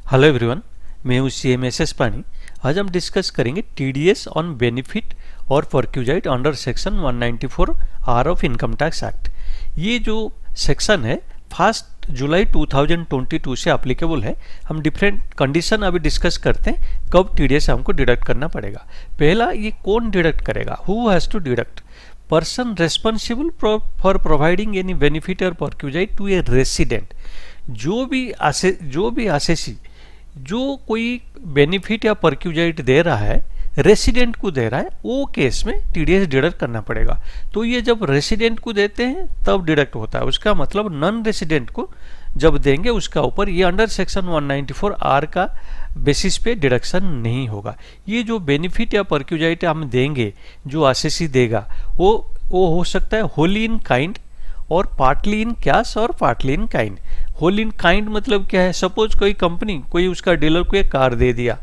Hello everyone, मैं हूँ CMSS पानी। आज हम डिस्कस करेंगे TDS ऑन बेनिफिट और perquisite under section 194 R of income tax act. ये जो सेक्शन है 1 जुलाई 2022 से एप्लीकेबल है। हम डिफरेंट कंडीशन अभी डिस्कस करते हैं कब TDS हमको डिडक्ट करना पड़ेगा। पहला, ये कौन डिडक्ट करेगा, who has to deduct. Person responsible for providing any benefit और परक्यूजाइट टू ए रेसिडेंट। जो भी आसेसी जो कोई बेनिफिट या परक्यूजाइट दे रहा है, रेसिडेंट को दे रहा है, वो केस में TDS डिडक्ट करना पड़ेगा। तो ये जब रेसिडेंट को देते हैं तब डिडक्ट होता है। उसका मतलब नॉन रेसिडेंट को जब देंगे उसका ऊपर ये अंडर सेक्शन 194 आर का बेसिस पे डिडक्शन नहीं होगा। ये जो बेनिफिट या परक्यूजाइट हम देंगे, जो आसेसी देगा, वो हो सकता है होली इन काइंड और पार्टली इन कैश और partly in kind. Whole in kind मतलब क्या है, सपोज कोई कंपनी कोई उसका डीलर को एक कार दे दिया,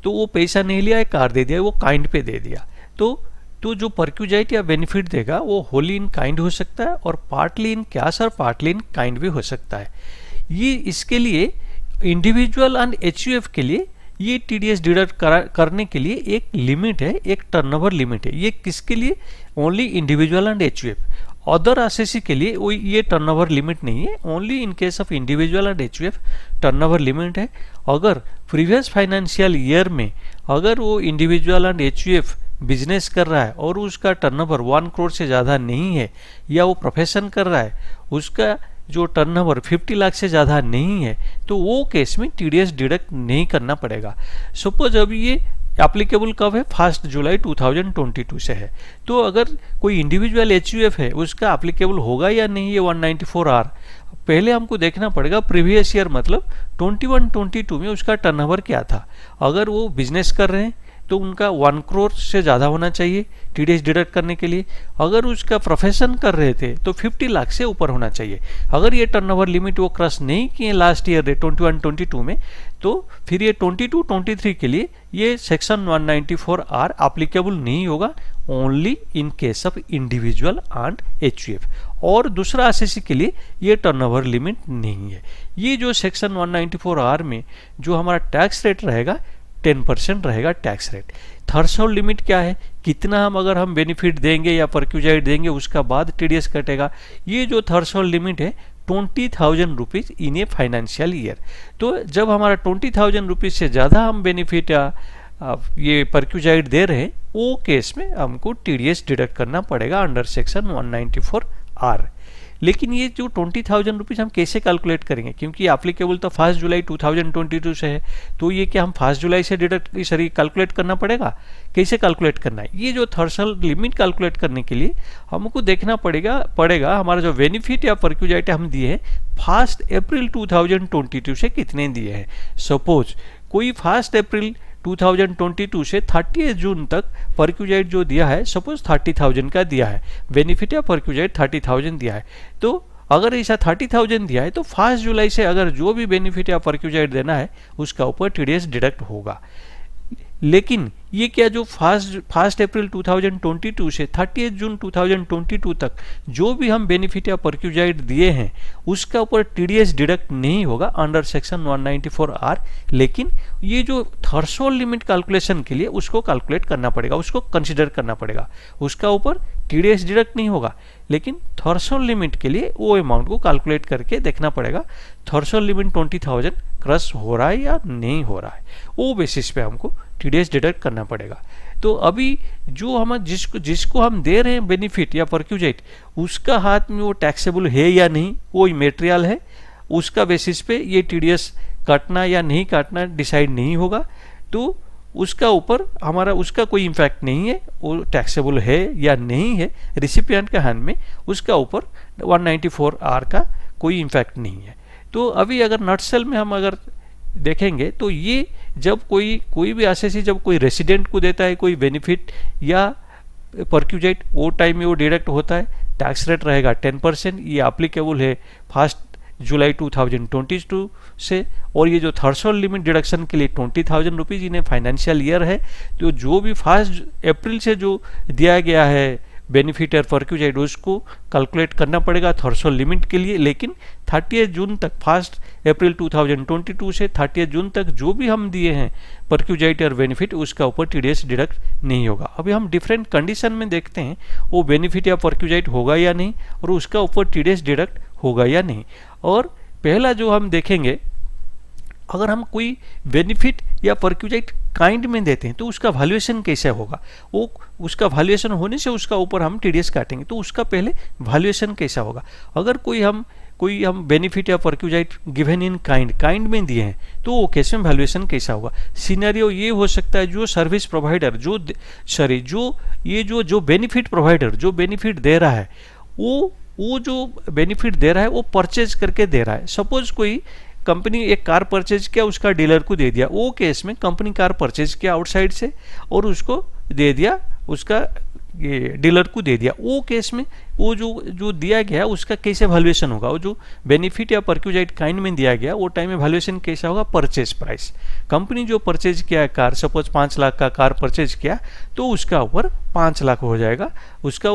तो वो पैसा नहीं लिया, एक कार दे दिया, वो काइंड पे दे दिया। तो जो परक्यूजाइट या बेनिफिट देगा वो होली इन काइंड हो सकता है और पार्टली इन कैश और पार्टली इन काइंड भी हो सकता है। ये इसके लिए इंडिविजुअल एंड HUF के लिए ये TDS डिडक्ट करने के लिए एक लिमिट है, एक टर्नओवर लिमिट है। ये किसके लिए, only individual and HUF। Other assessee के लिए वो ये टर्नओवर लिमिट नहीं है, only in case of individual and HUF turnover limit है। अगर प्रीवियस फाइनेंशियल ईयर में अगर वो इंडिविजुअल एंड HUF बिजनेस कर रहा है और उसका टर्नओवर 1 करोड़ से ज़्यादा नहीं है, या वो प्रोफेशन कर रहा है उसका जो टर्नओवर 50 लाख से ज़्यादा नहीं है, तो वो केस में TDS डिडक्ट नहीं करना पड़ेगा। सपोज अभी ये एप्लीकेबल कब है, 1 जुलाई 2022 से है। तो अगर कोई इंडिविजुअल HUF है उसका एप्लीकेबल होगा या नहीं ये 194 आर, पहले हमको देखना पड़ेगा प्रीवियस ईयर मतलब 21-22 में उसका टर्नओवर क्या था। अगर वो बिजनेस कर रहे हैं तो उनका 1 करोड़ से ज़्यादा होना चाहिए TDS डिडक्ट करने के लिए। अगर उसका प्रोफेशन कर रहे थे तो 50 लाख से ऊपर होना चाहिए। अगर ये टर्नओवर लिमिट वो क्रॉस नहीं किए लास्ट ईयर 21-22 में, तो फिर ये 22-23 के लिए ये सेक्शन 194 आर एप्लीकेबल नहीं होगा, only in case of individual and HUF। और दूसरा आसेसी के लिए ये टर्नओवर लिमिट नहीं है। ये जो सेक्शन 194 आर में जो हमारा टैक्स रेट रहेगा 10% रहेगा टैक्स रेट। थ्रेशोल्ड लिमिट क्या है, कितना अगर हम बेनिफिट देंगे या परक्यूजाइट देंगे उसका बाद TDS कटेगा। ये जो थ्रेशोल्ड लिमिट है 20,000 rupees in a financial year. तो जब हमारा 20,000 रुपीज़ से ज़्यादा हम बेनिफिट या ये परक्यूजाइट दे रहे हैं, वो केस में हमको TDS डिडक्ट करना पड़ेगा अंडर सेक्शन 194 आर। लेकिन ये जो 20,000 रुपीज़ हम कैसे कैलकुलेट करेंगे, क्योंकि एप्लीकेबल तो 1 जुलाई 2022 से है, तो ये क्या हम 1 जुलाई से डिडक्ट कैलकुलेट करना पड़ेगा, कैसे कैलकुलेट करना है। ये जो थ्रेशोल्ड लिमिट कैलकुलेट करने के लिए हमको देखना पड़ेगा हमारा जो बेनिफिट या परक्यूजाइट हम दिए हैं 1 अप्रैल 2022 से कितने दिए हैं। सपोज कोई 1 अप्रैल 2022 से 30 जून तक परक्यूजाइट जो दिया है, सपोज 30,000 का दिया है, बेनिफिट या परक्यूजाइट 30,000 दिया है। तो अगर ऐसा 30,000 दिया है तो 1 जुलाई से अगर जो भी बेनिफिट या परक्यूजाइट देना है उसका ऊपर TDS डिडक्ट होगा। लेकिन ये क्या जो 1 अप्रैल 2022 से 30 जून 2022 तक जो भी हम बेनिफिट या परक्यूजाइट दिए हैं उसका ऊपर TDS डिडक्ट नहीं होगा अंडर सेक्शन 194 आर। लेकिन ये जो थ्रेशोल्ड लिमिट कैलकुलेशन के लिए उसको कैलकुलेट करना पड़ेगा, उसको कंसिडर करना पड़ेगा, उसका ऊपर TDS डिडक्ट नहीं होगा। लेकिन थ्रेशोल्ड लिमिट के लिए वो अमाउंट को कैलकुलेट करके देखना पड़ेगा थ्रेशोल्ड लिमिट 20,000 क्रॉस हो रहा है या नहीं हो रहा है, वो बेसिस पे हमको TDS डिडक्ट करना पड़ेगा। तो अभी जो हम जिसको हम दे रहे हैं बेनिफिट या परक्यूजाइट, उसका हाथ में वो टैक्सेबल है या नहीं, वो इमेटेरियल है, उसका बेसिस पे ये TDS काटना या नहीं काटना डिसाइड नहीं होगा। तो उसका ऊपर हमारा उसका कोई इम्पैक्ट नहीं है, वो टैक्सेबल है या नहीं है रिसिपिएंट के हैंड में, उसका ऊपर 194 आर का कोई इम्पैक्ट नहीं है। तो अभी अगर नटसेल में हम अगर देखेंगे तो ये जब कोई भी आसेसी जब कोई रेसिडेंट को देता है कोई बेनिफिट या परक्यूजाइट, वो टाइम में वो डिडक्ट होता है। टैक्स रेट रहेगा 10%। ये एप्लीकेबल है 1 जुलाई 2022 से। और ये जो थ्रेशोल्ड लिमिट डिडक्शन के लिए 20,000 रुपीज़ इन्हें फाइनेंशियल ईयर है, तो जो भी 1 अप्रैल से जो दिया गया है बेनिफिट या परक्यूजाइट उसको कैलकुलेट करना पड़ेगा थ्रेशोल्ड लिमिट के लिए। लेकिन 30 जून तक, 1 अप्रैल 2022 से 30 जून तक जो भी हम दिए हैं परक्यूजाइट और बेनिफिट, उसका ऊपर टीडीएस डिडक्ट नहीं होगा। अभी हम डिफरेंट कंडीशन में देखते हैं वो बेनिफिट या परक्यूजाइट होगा या नहीं और उसका ऊपर टीडीएस डिडक्ट होगा या नहीं। और पहला जो हम देखेंगे, अगर हम कोई बेनिफिट या परक्यूजाइट काइंड में देते हैं तो उसका वैल्यूएशन कैसे होगा, वो उसका वैल्यूएशन होने से उसका ऊपर हम टीडीएस काटेंगे। तो उसका पहले वैल्यूएशन कैसा होगा, अगर कोई हम बेनिफिट या परक्यूजाइट गिवन इन काइंड में दिए हैं तो वो केस में वैल्यूएशन कैसा होगा। सिनेरियो ये हो सकता है, जो सर्विस प्रोवाइडर जो बेनिफिट प्रोवाइडर जो बेनिफिट दे रहा है, वो जो बेनिफिट दे रहा है वो परचेज करके दे रहा है। सपोज कोई कंपनी एक कार परचेज किया, उसका डीलर को दे दिया, वो केस में कंपनी कार परचेज किया आउटसाइड से और उसको दे दिया, उसका ये डीलर को दे दिया, वो केस में वो जो दिया गया उसका कैसे वैल्यूएशन होगा। वो जो बेनिफिट या परक्यूजाइट काइंड में दिया गया वो टाइम में वैल्यूएशन कैसा होगा, परचेज प्राइस। कंपनी जो परचेज किया है कार, सपोज 5 लाख का कार परचेज किया तो उसका ऊपर 5 लाख हो जाएगा, उसका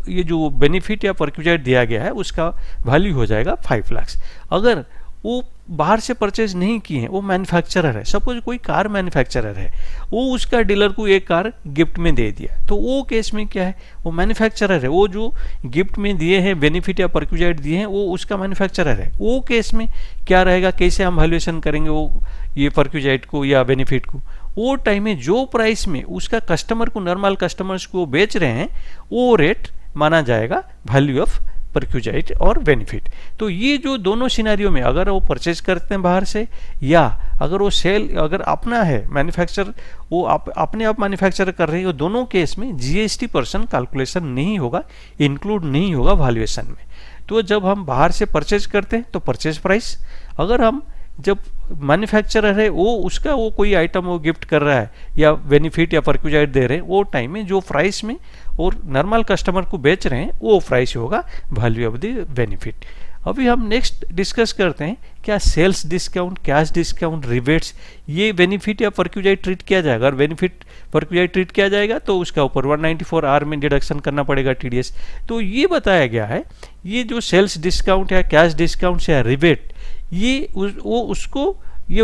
ये जो बेनिफिट या परक्यूजाइट दिया गया है उसका वैल्यू हो जाएगा 5 लाख। अगर वो बाहर से परचेज नहीं किए हैं, वो मैन्युफैक्चरर है, सपोज कोई कार मैन्युफैक्चरर है, वो उसका डीलर को एक कार गिफ्ट में दे दिया, तो वो केस में क्या है, वो मैन्युफैक्चरर है, वो जो गिफ्ट में दिए हैं बेनिफिट या परक्यूजाइट दिए हैं वो उसका मैन्युफैक्चरर है। वो केस में क्या रहेगा, कैसे हम वैल्यूएशन करेंगे वो ये परक्यूजाइट को या बेनिफिट को। वो टाइम में जो प्राइस में उसका कस्टमर को, नॉर्मल कस्टमर्स को बेच रहे हैं, वो रेट माना जाएगा वैल्यू ऑफ परक्यूजाइट और बेनिफिट। तो ये जो दोनों सिनेरियो में, अगर वो परचेज करते हैं बाहर से या अगर वो सेल अगर अपना है मैन्युफैक्चर, वो अपने आप मैन्युफैक्चर कर रहे हैं, वो दोनों केस में जीएसटी पर्सन कैलकुलेशन नहीं होगा, इंक्लूड नहीं होगा वैल्यूएशन में। तो जब हम बाहर से परचेज करते हैं तो परचेज प्राइस, अगर हम जब मैन्युफैक्चरर है वो कोई आइटम वो गिफ्ट कर रहा है या बेनिफिट या परक्यूजाइट दे रहे हैं, वो टाइम में जो प्राइस में और नॉर्मल कस्टमर को बेच रहे हैं वो प्राइस होगा वैल्यू ऑफ द बेनिफिट। अभी हम नेक्स्ट डिस्कस करते हैं क्या sales discount, cash discount, rebates ये बेनिफिट या परक्यूजाइट ट्रीट किया जाएगा। अगर बेनिफिट परक्यूजाइट ट्रीट किया जाएगा तो उसका ऊपर 194R में डिडक्शन करना पड़ेगा टीडीएस। तो ये बताया गया है, ये जो सेल्स डिस्काउंट या कैश डिस्काउंट या रिबेट ये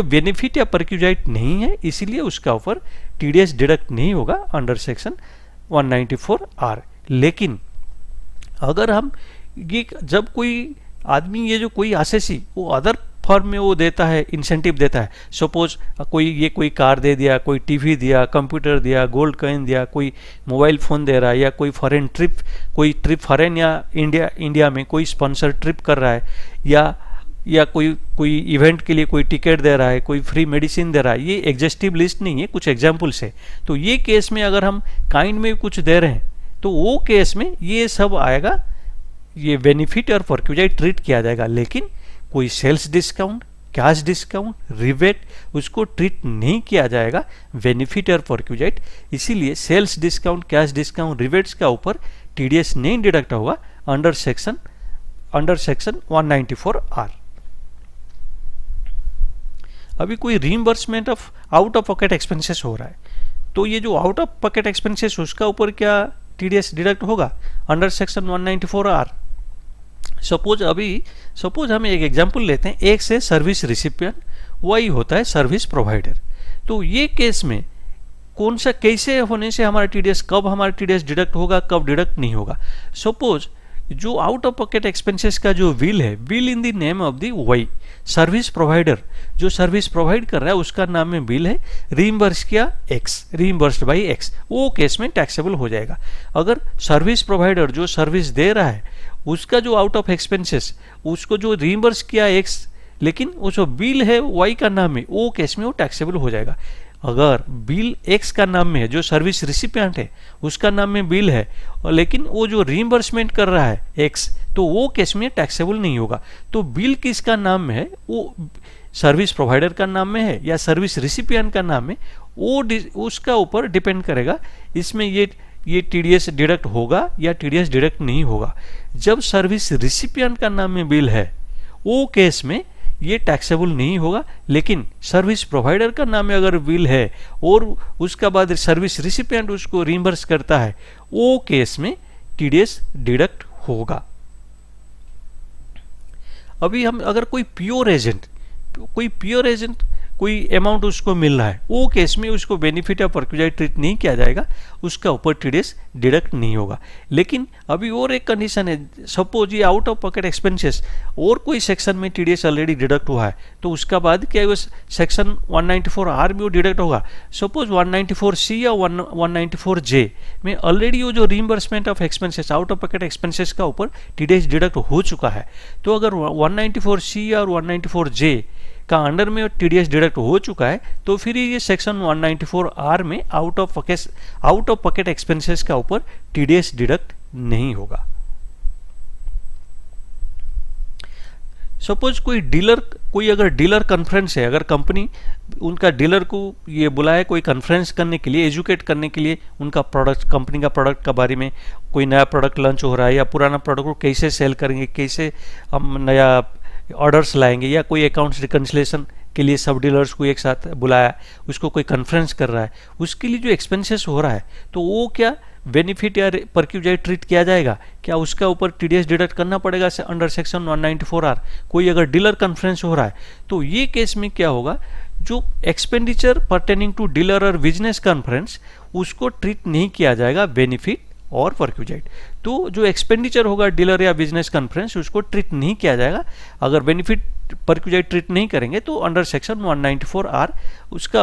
बेनिफिट या परक्यूजाइट नहीं है, इसीलिए उसका ऊपर टीडीएस डिडक्ट नहीं होगा अंडर सेक्शन 194R। लेकिन अगर हम ये जब कोई आदमी ये जो कोई आसेसी वो अदर फॉर्म में वो देता है, इंसेंटिव देता है, सपोज कोई कार दे दिया, कोई टीवी दिया, कंप्यूटर दिया, गोल्ड कॉइन दिया, कोई मोबाइल फ़ोन दे रहा है, या कोई फॉरेन ट्रिप, कोई ट्रिप फॉरेन या इंडिया में कोई स्पॉन्सर ट्रिप कर रहा है, या कोई इवेंट के लिए कोई टिकट दे रहा है, कोई फ्री मेडिसिन दे रहा है। ये एग्जस्टिव लिस्ट नहीं है, कुछ एग्जाम्पल्स है। तो ये केस में अगर हम काइंड में कुछ दे रहे हैं तो वो केस में ये सब आएगा, ये बेनिफिट और परक्यूजाइट ट्रीट किया जाएगा। लेकिन कोई sales discount, cash discount, rebate उसको ट्रीट नहीं किया जाएगा बेनिफिट और परक्यूजाइट। इसीलिए sales discount, cash discount, rebates का ऊपर टीडीएस नहीं डिडक्ट होगा अंडर सेक्शन 194R। अभी कोई reimbursement of out of pocket expenses हो रहा है, तो ये जो आउट ऑफ पॉकेट एक्सपेंसेस उसका ऊपर क्या टीडीएस डिडक्ट होगा अंडर सेक्शन 194R। सपोज हम एक एग्जांपल लेते हैं, एक से सर्विस रिसिपिएंट, वही होता है सर्विस प्रोवाइडर। तो ये केस में कौन सा कैसे होने से हमारा टीडीएस, कब हमारा टीडीएस डिडक्ट होगा, कब डिडक्ट नहीं होगा। सपोज जो आउट ऑफ पॉकेट एक्सपेंसेस का जो बिल है, bill in the name of the Y, service provider जो सर्विस प्रोवाइड कर रहा है उसका नाम में बिल है, रीइंबर्स किया एक्स, रीइंबर्स्ड बाई एक्स, वो केस में टैक्सेबल हो जाएगा। अगर सर्विस प्रोवाइडर जो सर्विस दे रहा है उसका जो आउट ऑफ एक्सपेंसेस उसको जो रीइंबर्स किया एक्स, लेकिन वो जो बिल है वाई का नाम में, वो केस में वो टैक्सेबल हो जाएगा। अगर बिल एक्स का नाम में है, जो सर्विस रिसिपिएंट है उसका नाम में बिल है, लेकिन वो जो रीइंबर्समेंट कर रहा है एक्स, तो वो केस में टैक्सेबल नहीं होगा। तो बिल किसका नाम में है, वो सर्विस प्रोवाइडर का नाम में है या सर्विस रिसिपिएंट का नाम में, वो उसका ऊपर डिपेंड करेगा इसमें ये टीडीएस डिडक्ट होगा या टीडीएस डिडक्ट नहीं होगा। जब सर्विस रिसिपिएंट का नाम में बिल है वो केस में ये टैक्सेबल नहीं होगा, लेकिन सर्विस प्रोवाइडर का नाम में अगर बिल है और उसका बाद सर्विस रिसिपिएंट उसको रीइंबर्स करता है, वो केस में टीडीएस डिडक्ट होगा। अभी हम अगर कोई प्योर एजेंट कोई अमाउंट उसको मिल रहा है, वो केस में उसको बेनिफिट या परक्यूजाइट ट्रीट नहीं किया जाएगा, उसका ऊपर टीडीएस डिडक्ट नहीं होगा। लेकिन अभी और एक कंडीशन है, सपोज ये आउट ऑफ पॉकेट एक्सपेंसेस और कोई सेक्शन में टीडीएस ऑलरेडी डिडक्ट हुआ है, तो उसका बाद क्या है, सेक्शन 194R में वो डिडक्ट होगा। सपोज 194C या 194J में ऑलरेडी वो जो reimbursement of expenses, out of pocket expenses का ऊपर टीडीएस डिडक्ट हो चुका है, तो अगर 194C या 194J का अंडर में टीडीएस डिडक्ट हो चुका है, तो फिर ये सेक्शन 194R में आउट ऑफ पॉकेट एक्सपेंसेस का ऊपर टीडीएस डिडक्ट नहीं होगा। सपोज कोई अगर डीलर कॉन्फ्रेंस है, अगर कंपनी उनका डीलर को ये बुलाए कोई कॉन्फ्रेंस करने के लिए, एजुकेट करने के लिए उनका प्रोडक्ट, कंपनी का प्रोडक्ट के बारे में, कोई नया प्रोडक्ट लॉन्च हो रहा है या पुराना प्रोडक्ट को कैसे सेल करेंगे, कैसे हम नया ऑर्डर्स लाएंगे, या कोई अकाउंट्स रिकन्सिलेशन के लिए सब डीलर्स को एक साथ बुलाया, उसको कोई कॉन्फ्रेंस कर रहा है, उसके लिए जो एक्सपेंसेस हो रहा है, तो वो क्या बेनिफिट या परक्यूजाइट ट्रीट किया जाएगा क्या, उसका ऊपर टीडीएस डिडक्ट करना पड़ेगा अंडर सेक्शन 194R। कोई अगर डीलर कॉन्फ्रेंस हो रहा है, तो ये केस में क्या होगा, जो एक्सपेंडिचर पर्टेनिंग टू डीलर और बिजनेस कॉन्फ्रेंस, उसको ट्रीट नहीं किया जाएगा बेनिफिट और परक्यूजाइट। तो जो एक्सपेंडिचर होगा डीलर या बिजनेस कॉन्फ्रेंस, उसको ट्रीट नहीं किया जाएगा। अगर बेनिफिट परक्यूजाइट ट्रीट नहीं करेंगे तो अंडर सेक्शन 194R, उसका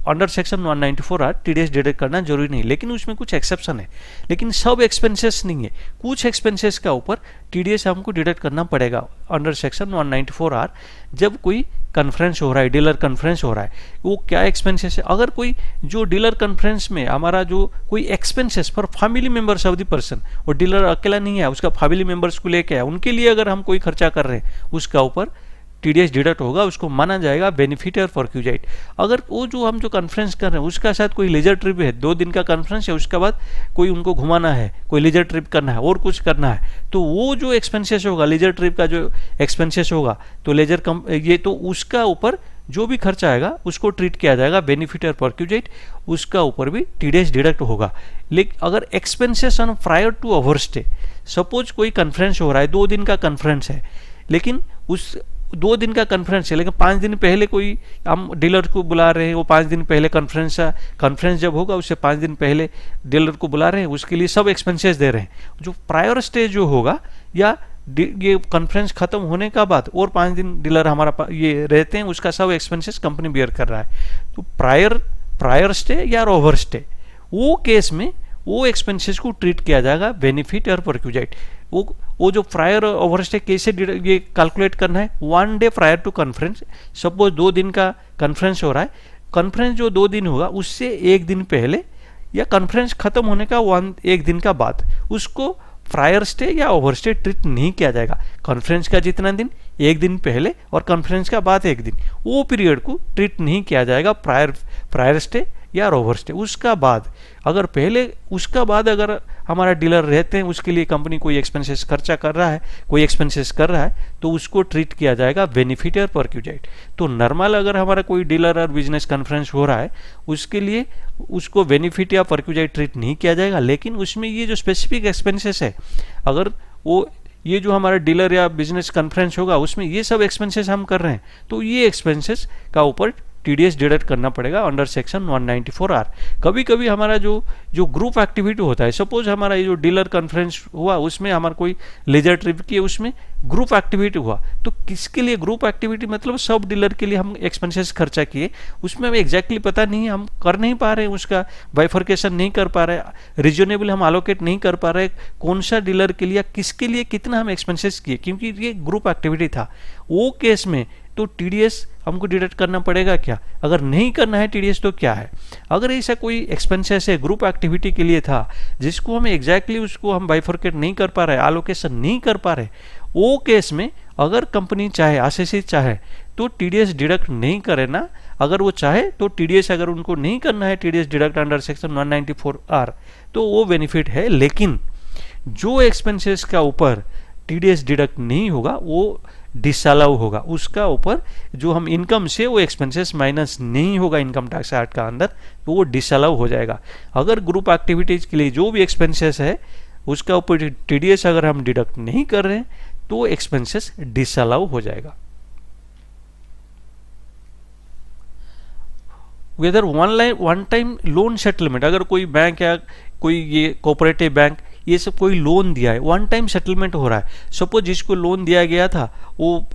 under section 194R TDS deduct करना जरूरी नहीं। लेकिन उसमें कुछ एक्सेप्शन है, लेकिन सब एक्सपेंसेस नहीं है, कुछ एक्सपेंसेस का ऊपर टीडीएस हमको डिडक्ट करना पड़ेगा अंडर सेक्शन 194R जब कोई कॉन्फ्रेंस हो रहा है, डीलर कॉन्फ्रेंस हो रहा है। वो क्या एक्सपेंसेस है, अगर कोई जो डीलर कॉन्फ्रेंस में हमारा जो कोई expenses for family members of the person, वो डीलर अकेला नहीं है, उसका फैमिली मेंबर्स को लेके आया, उनके लिए अगर हम कोई खर्चा कर रहे हैं, उसका ऊपर टीडीएस डिडक्ट होगा, उसको माना जाएगा बेनिफिट और परक्यूजाइट। अगर वो जो हम जो कॉन्फ्रेंस कर रहे हैं उसका साथ कोई लेजर ट्रिप है, 2 दिन का कॉन्फ्रेंस है, उसके बाद कोई उनको घुमाना है, कोई लेजर ट्रिप करना है और कुछ करना है, तो वो जो एक्सपेंसेस होगा, लेजर ट्रिप का जो एक्सपेंसेस होगा, तो ये तो उसका ऊपर जो भी खर्चा आएगा उसको ट्रीट किया जाएगा बेनिफिट और परक्यूजाइट, उसका ऊपर भी टीडीएस डिडक्ट होगा। लेकिन अगर expenses on prior to over stay, suppose कोई कॉन्फ्रेंस हो रहा है, 2 दिन का कॉन्फ्रेंस है, लेकिन उस 2 दिन का कॉन्फ्रेंस है, लेकिन 5 दिन पहले कोई हम डीलर को बुला रहे हैं, वो 5 दिन पहले कॉन्फ्रेंस जब होगा उससे 5 दिन पहले डीलर को बुला रहे हैं, उसके लिए सब एक्सपेंसेस दे रहे हैं। जो प्रायर स्टे जो होगा, या ये कॉन्फ्रेंस खत्म होने का बाद और 5 दिन डीलर हमारा ये रहते हैं, उसका सब एक्सपेंसेस कंपनी बियर कर रहा है। तो प्रायर स्टे या ओवर स्टे, वो केस में वो एक्सपेंसेस को ट्रीट किया जाएगा बेनिफिट और परक्यूजाइट। वो जो प्रायर ओवर स्टे कैसे ये कैलकुलेट करना है, 1 day prior to conference, suppose 2 दिन का कॉन्फ्रेंस हो रहा है, कॉन्फ्रेंस जो 2 दिन होगा उससे 1 दिन पहले या कॉन्फ्रेंस खत्म होने का 1 दिन का बाद, उसको प्रायर स्टे या ओवर स्टे ट्रीट नहीं किया जाएगा। कॉन्फ्रेंस का जितना दिन, 1 दिन पहले और कॉन्फ्रेंस का बाद 1 दिन, वो पीरियड को ट्रीट नहीं किया जाएगा प्रायर स्टे या ओवर स्टे। उसका बाद अगर पहले उसका बाद अगर हमारा डीलर रहते हैं, उसके लिए कंपनी कोई एक्सपेंसेस खर्चा कर रहा है, कोई एक्सपेंसेस कर रहा है, तो उसको ट्रीट किया जाएगा बेनिफिट और परक्यूजाइट। तो नॉर्मल अगर हमारा कोई डीलर और बिजनेस कॉन्फ्रेंस हो रहा है, उसके लिए उसको बेनिफिट या परक्यूजाइट ट्रीट नहीं किया जाएगा। लेकिन उसमें ये जो स्पेसिफिक एक्सपेंसेस है, अगर वो ये जो हमारा डीलर या बिजनेस कॉन्फ्रेंस होगा उसमें ये सब एक्सपेंसेस हम कर रहे हैं, तो ये एक्सपेंसेस का ऊपर टीडीएस डिडक्ट करना पड़ेगा अंडर सेक्शन 194R। कभी कभी हमारा जो ग्रुप एक्टिविटी होता है, सपोज हमारा ये जो डीलर कॉन्फ्रेंस हुआ उसमें हमारा कोई लेजर ट्रिप किए, उसमें ग्रुप एक्टिविटी हुआ, तो किसके लिए ग्रुप एक्टिविटी, मतलब सब डीलर के लिए हम एक्सपेंसेस खर्चा किए, उसमें हमें एग्जैक्टली पता नहीं है, हम कर नहीं पा रहे हैं, उसका बाइफर्केशन नहीं कर पा रहे, रीजनेबल हम एलोकेट नहीं कर पा रहे कौन सा डीलर के लिए किसके लिए कितना हम एक्सपेंसेस किए, क्योंकि ये ग्रुप एक्टिविटी था। वो केस में तो टीडीएस हमको डिडक्ट करना पड़ेगा क्या, अगर नहीं करना है टीडीएस तो क्या है। अगर ऐसा कोई एक्सपेंसेस है ग्रुप एक्टिविटी के लिए था, जिसको हम एग्जैक्टली उसको हम बाइफर्केट नहीं कर पा रहे, एलोकेशन नहीं कर पा रहे, वो केस में अगर कंपनी चाहे, आरसीसी चाहे, तो टीडीएस डिडक्ट नहीं करे ना। अगर वो चाहे तो टीडीएस, अगर उनको नहीं करना है TDS deduct under section 194R, तो वो बेनिफिट है। लेकिन जो एक्सपेंसेस का ऊपर टीडीएस डिडक्ट नहीं होगा वो डिसअलाउ होगा, उसका ऊपर जो हम इनकम से वो एक्सपेंसेस माइनस नहीं होगा इनकम टैक्स एक्ट का अंदर, तो वो डिसअलाउ हो जाएगा। अगर ग्रुप एक्टिविटीज के लिए जो भी एक्सपेंसेस है उसका ऊपर टीडीएस अगर हम डिडक्ट नहीं कर रहे हैं तो एक्सपेंसेस डिसअलाउ हो जाएगा। Whether one time loan settlement, अगर कोई बैंक या कोई ये कोऑपरेटिव बैंक ये सब कोई लोन दिया है, वन टाइम सेटलमेंट हो रहा है, सपोज जिसको लोन दिया गया था वो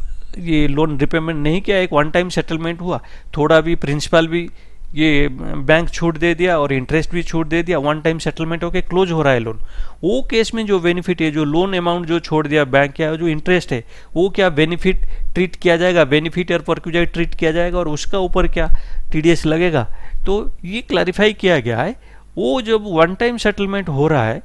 ये लोन रिपेमेंट नहीं किया, एक वन टाइम सेटलमेंट हुआ, थोड़ा भी प्रिंसिपल भी ये बैंक छूट दे दिया और इंटरेस्ट भी छूट दे दिया, वन टाइम सेटलमेंट होके क्लोज हो रहा है लोन, वो केस में जो बेनिफिट है, जो लोन अमाउंट जो छोड़ दिया बैंक या जो इंटरेस्ट है वो क्या बेनिफिट ट्रीट किया जाएगा, बेनिफिट और परक्यूजाइट ट्रीट किया जाएगा और उसका ऊपर क्या टीडीएस लगेगा। तो ये क्लैरिफाई किया गया है, वो जब वन टाइम सेटलमेंट हो रहा है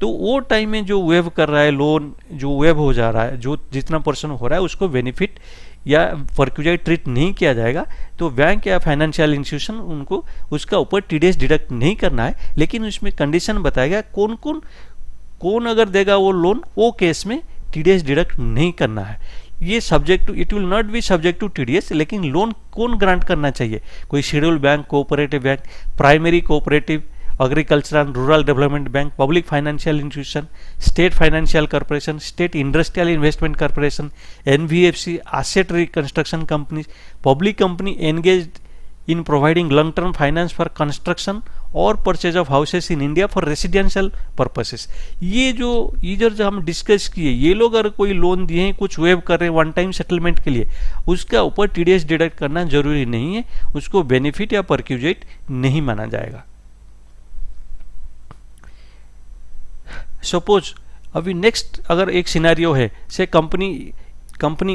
तो वो टाइम में जो वेव कर रहा है लोन, जो वेव हो जा रहा है, जो जितना पर्सन हो रहा है उसको बेनिफिट या परक्यूजाइट ट्रीट नहीं किया जाएगा। तो बैंक या फाइनेंशियल इंस्टीट्यूशन उनको उसका ऊपर टीडीएस डिडक्ट नहीं करना है, लेकिन उसमें कंडीशन बताया गया कौन अगर देगा वो लोन, वो केस में टीडीएस डिडक्ट नहीं करना है। ये subject to, it will not be subject to TDS, लेकिन लोन कौन ग्रांट करना चाहिए, कोई scheduled bank, cooperative bank, primary cooperative, agriculture and rural development bank, public financial institution, state financial corporation, state industrial investment corporation, NBFC, asset reconstruction company, public company engaged in providing long term finance for construction और purchase of houses in India for residential purposes. ये जो इधर जो हम discuss किए, ये लोग अगर कोई लोन दिए हैं, कुछ वेव कर रहे हैं वन टाइम सेटलमेंट के लिए, उसका ऊपर टीडीएस डिडक्ट करना जरूरी नहीं है, उसको बेनिफिट या परक्यूजाइट नहीं माना जाएगा। सपोज अभी नेक्स्ट अगर एक सिनेरियो है, से कंपनी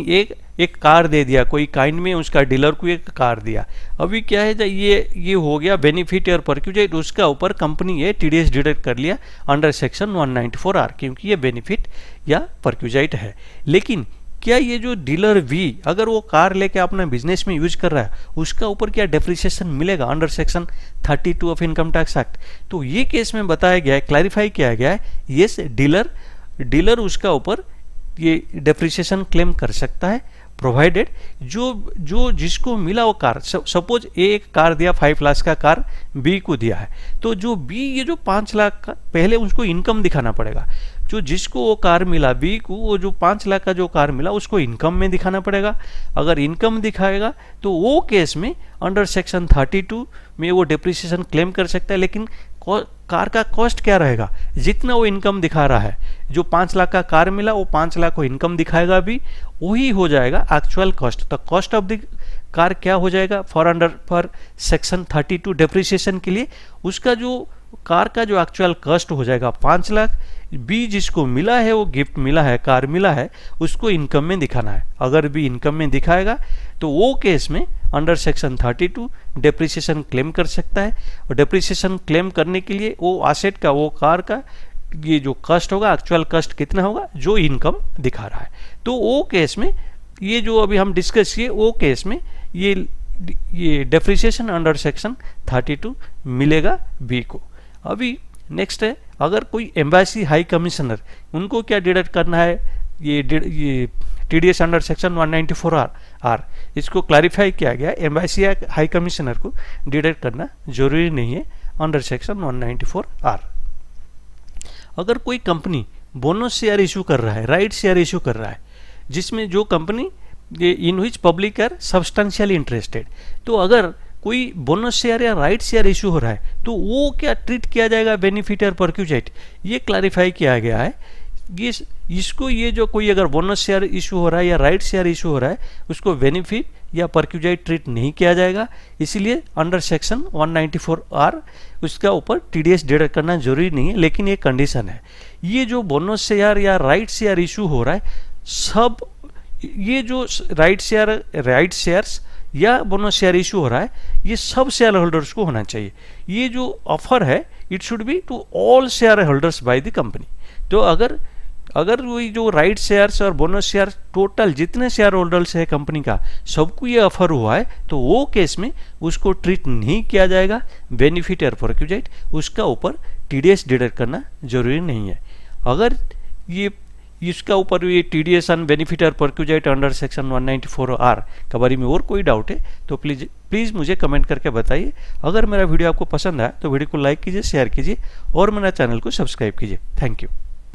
एक कार दे दिया, कोई काइंड में उसका डीलर को एक कार दिया, अभी क्या है ये हो गया बेनिफिट और परक्यूजाइट, उसका ऊपर कंपनी ये टीडीएस डिडक्ट कर लिया अंडर सेक्शन 194R, क्योंकि ये बेनिफिट या परक्यूजाइट है। लेकिन क्या ये जो डीलर वी अगर वो कार लेके अपने बिजनेस में यूज कर रहा है, उसका ऊपर क्या डेप्रिसिएशन मिलेगा under section 32 of income tax act? तो ये केस में बताया गया है, क्लैरिफाई किया गया है, यस डीलर उसका ऊपर ये डेप्रिसिएशन क्लेम कर सकता है, प्रोवाइडेड जो जिसको मिला वो कार, सपोज एक कार दिया 5 लाख का कार बी को दिया है, तो जो बी ये जो 5 लाख का पहले उसको इनकम दिखाना पड़ेगा, जो जिसको वो कार मिला बी को, वो जो 5 लाख का जो कार मिला उसको इनकम में दिखाना पड़ेगा। अगर इनकम दिखाएगा तो वो केस में अंडर सेक्शन 32 में वो डेप्रिसिएशन क्लेम कर सकता है, लेकिन कार का कॉस्ट क्या रहेगा, जितना वो इनकम दिखा रहा है, जो 5 लाख का कार मिला वो 5 लाख को इनकम दिखाएगा भी, वही हो जाएगा एक्चुअल कॉस्ट। तो कॉस्ट ऑफ द कार क्या हो जाएगा फॉर सेक्शन 32 डेप्रिसिएशन के लिए, उसका जो कार का जो एक्चुअल कॉस्ट हो जाएगा 5 लाख, बी जिसको मिला है वो गिफ्ट मिला है, कार मिला है, उसको इनकम में दिखाना है। अगर बी इनकम में दिखाएगा तो वो केस में अंडर सेक्शन 32 डेप्रिसिएशन क्लेम कर सकता है, और डेप्रिसिएशन क्लेम करने के लिए वो एसेट का, वो कार का ये जो कॉस्ट होगा, एक्चुअल कॉस्ट कितना होगा जो इनकम दिखा रहा है, तो वो केस में ये जो अभी हम डिस्कस किए वो केस में ये डेप्रिसिएशन अंडर सेक्शन 32 मिलेगा बी को। अभी नेक्स्ट है, अगर कोई एम्बेसी हाई कमिश्नर, उनको क्या डिडक्ट करना है, ये टीडीएस अंडर सेक्शन 194R, इसको क्लैरिफाई किया गया, एम्बेसी हाई कमिश्नर को डिडक्ट करना जरूरी नहीं है अंडर सेक्शन 194R। अगर कोई कंपनी बोनस शेयर इशू कर रहा है, राइट शेयर इशू कर रहा है, जिसमें जो company in which public are substantially interested, तो अगर कोई बोनस शेयर या राइट शेयर इशू हो रहा है तो वो क्या ट्रीट किया जाएगा बेनिफिट और परक्यूजाइट, ये क्लैरिफाई किया गया है। ये जो कोई अगर बोनस शेयर इशू हो रहा है या राइट शेयर इशू हो रहा है, उसको बेनिफिट या परक्यूजाइट ट्रीट नहीं किया जाएगा, इसीलिए अंडर सेक्शन 194R उसका ऊपर टीडीएस डिडक्ट करना जरूरी नहीं है, लेकिन ये कंडीशन है, ये जो बोनस शेयर या राइट शेयर इशू हो रहा है, सब ये जो राइट शेयर्स या बोनस शेयर इशू हो रहा है, ये सब शेयर होल्डर्स को होना चाहिए। ये जो ऑफर है it should be to all shareholders by the company. तो अगर वही जो राइट शेयर्स और बोनस शेयर टोटल जितने शेयर होल्डर्स है कंपनी का, सबको ये ऑफर हुआ है, तो वो केस में उसको ट्रीट नहीं किया जाएगा बेनिफिट और परक्यूजाइट, उसका ऊपर टीडीएस डिडक्ट करना जरूरी नहीं है। अगर इसका ऊपर ये TDS ऑन बेनिफिट और परक्यूजाइट अंडर सेक्शन 194R के बारे में और कोई डाउट है तो प्लीज़ मुझे कमेंट करके बताइए। अगर मेरा वीडियो आपको पसंद आया तो वीडियो को लाइक कीजिए, शेयर कीजिए और मेरा चैनल को सब्सक्राइब कीजिए। Thank you.